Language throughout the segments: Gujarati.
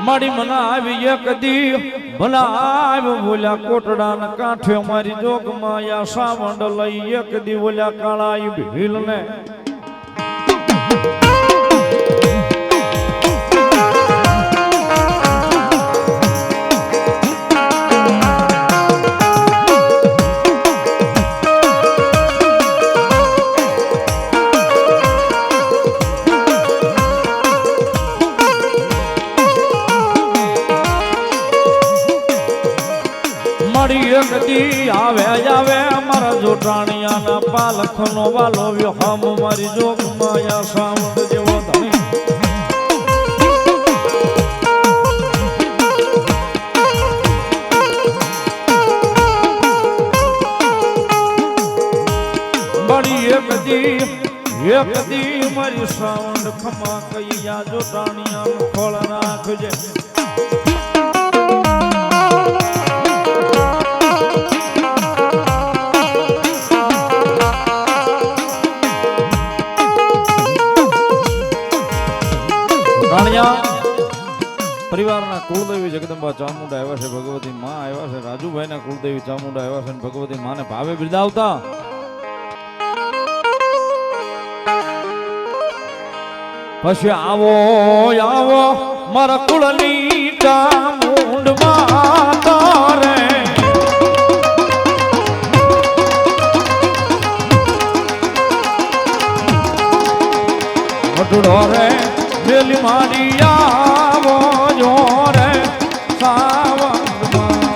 મારી મના આવી એક દી ભલા આવ્યો બોલ્યા કોટડા ના કાંઠે મારી જોગમાં યા સાવંડ લઈ એક દી બોલ્યા કાળા ભીલ ને આવે આવે મારા જોટાણિયાના પાલખનો વાલો વ્યોહામ મારી જોગમાં યા સાવંડ જેવો ધણી બળી એક દી મારી સાવંડ ખમા કૈયા જોટાણિયાનું ફળ રાખજે પરિવારના કુળદેવી જગદંબા ચામુંડા આવ્યા છે ભગવતી માં આવ્યા છે રાજુભાઈ ના કુળદેવી ચામુંડા આવ્યા છે ભગવતી માને ભાવે બિરદાવતા પછી આવો આવો મારા કુળની ચામુંડ માતા રે મટુડો રે મેલી મારી આવો જો રે સાવંગમાં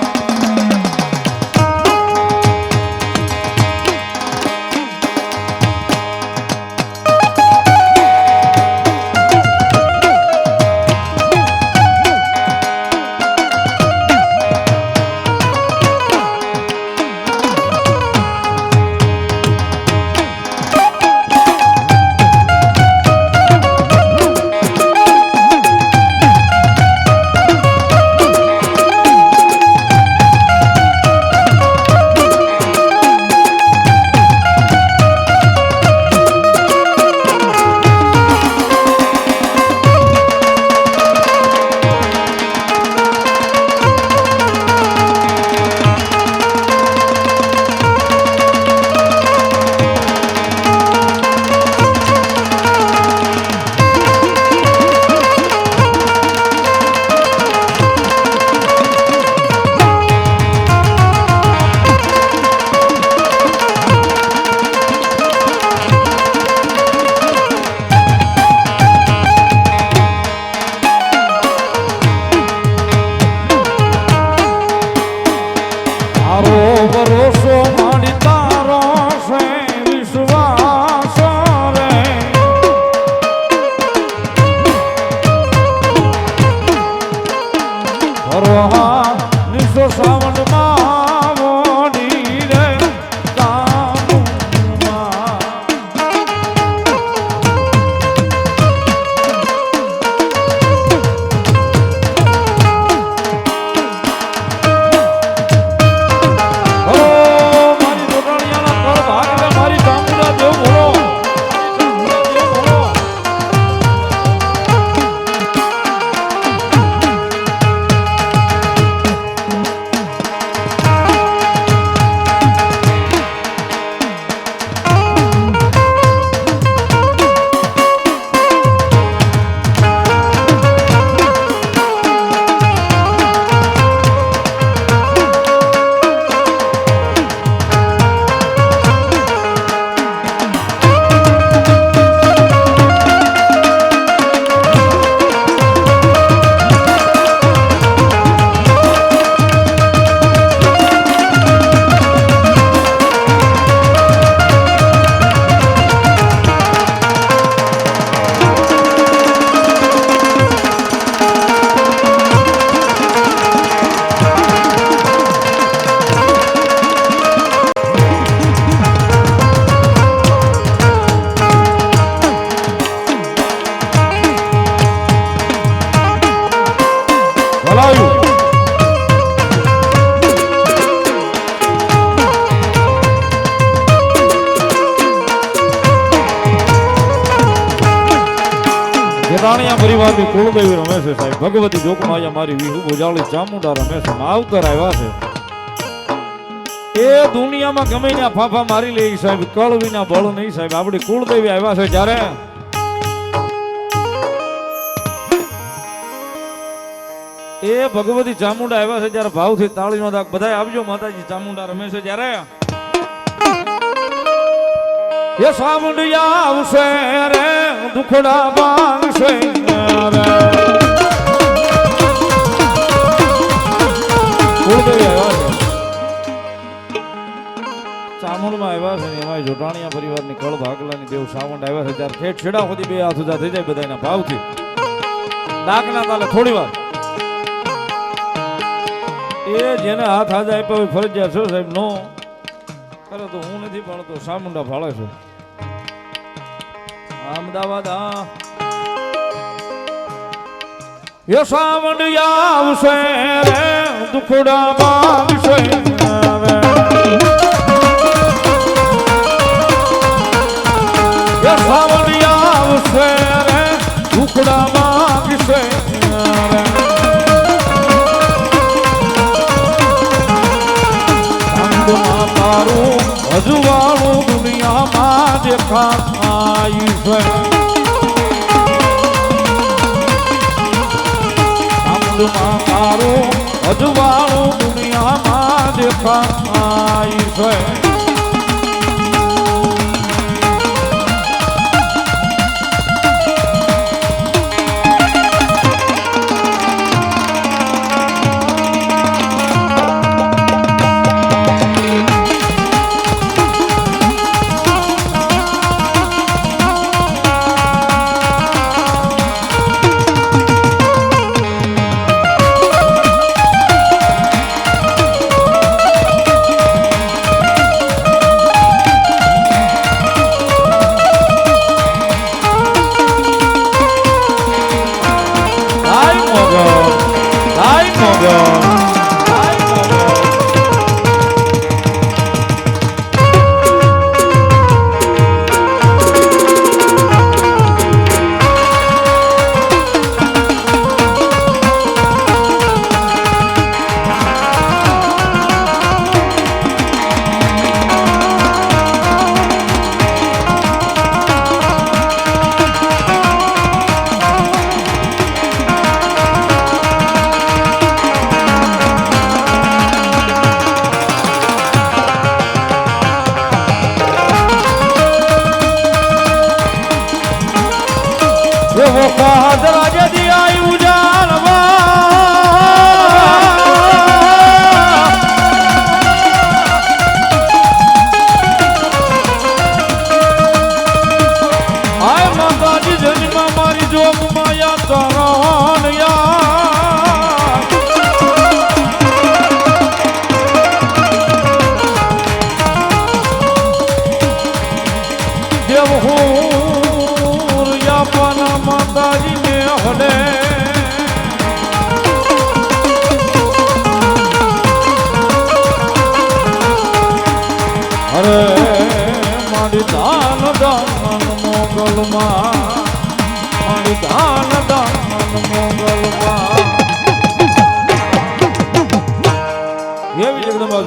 જોટાણિયા પરિવારની કુળદેવી રમે છે સાહેબ. ભગવતી જોગમાયા મારી વિહુ બોજાળી ચામુંડા રમે છે. માવતર આવ્યા છે. એ દુનિયામાં ગમે ત્યાં ફાફા મારી લે સાહેબ, કળ વિના બળ નહીં સાહેબ. આપણી કુળદેવી આવ્યા છે જ્યારે એ ભગવતી ચામુંડા આવ્યા છે જ્યારે ભાવથી તાળીનો દાગ બધાય આવજો. માતાજી ચામુંડા રમે છે જ્યારે એ સામુંડિયા આવશે રે દુખડા ભાંગશે રે. કુળદેવી આવ્યા છે, ચામુંડમાં આવ્યા છે ને એમાં જોટાણિયા પરિવારની કળ ભાગલાની દેવ સાવંડ આવ્યા છે ત્યારે ઠેઠ છેડા સુધી બે હાથ ઉજા થઈ જાય બધાના ભાવથી ડાકના તાલે થોડી વાર એ જેને હાથ હાથ આપ્યા હોય ફરજિયાત છે સાહેબ. નો કરે તો હું નથી પણ તો સામુંડા ફાળે છે. અમદાવાદ એ સામુંડિયા આવશે રે દુખડા ભાંગશે રે. સાવડિયા આવશે રે દુખડા માંગશે રે. અંગમાં તારું અજવાળું દુનિયામાં દેખાય છે. અંગમાં તારું અજવાળું દુનિયામાં દેખાય છે.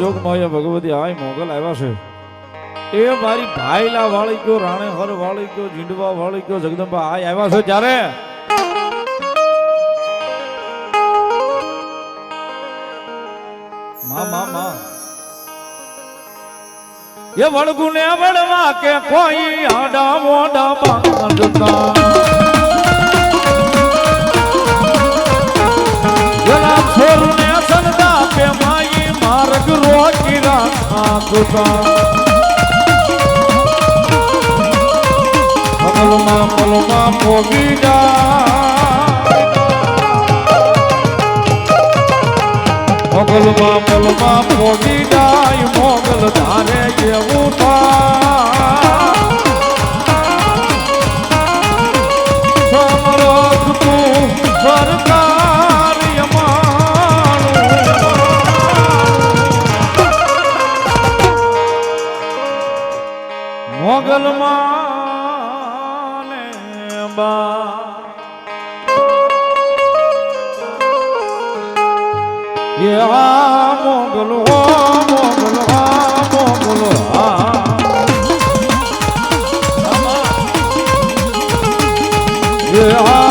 જોગમાયા ભગવતી આય મોગલ આવ્યા છે. એ મારી ભાઈલા વાળી ગયો, રાણે હર વાળી ગયો, જીંડવા વાળી ગયો, જગદંબા આય આવ્યા છે ત્યારે એ વળગુને વળવા કે કોઈ આડા મોડા બાંધતા જરા છોરને સંદા કે માઈ માર્ગ રોકી રાખતા પલમાં પલમાં પોગી મોગલમાં પલમાં પોગી જાય મોગલ ધારે જેવું સમરથ તું સરકાર મોગલમાં ને બા એ આ મોગલ હો મોગલ આ મોગલ આ એ આ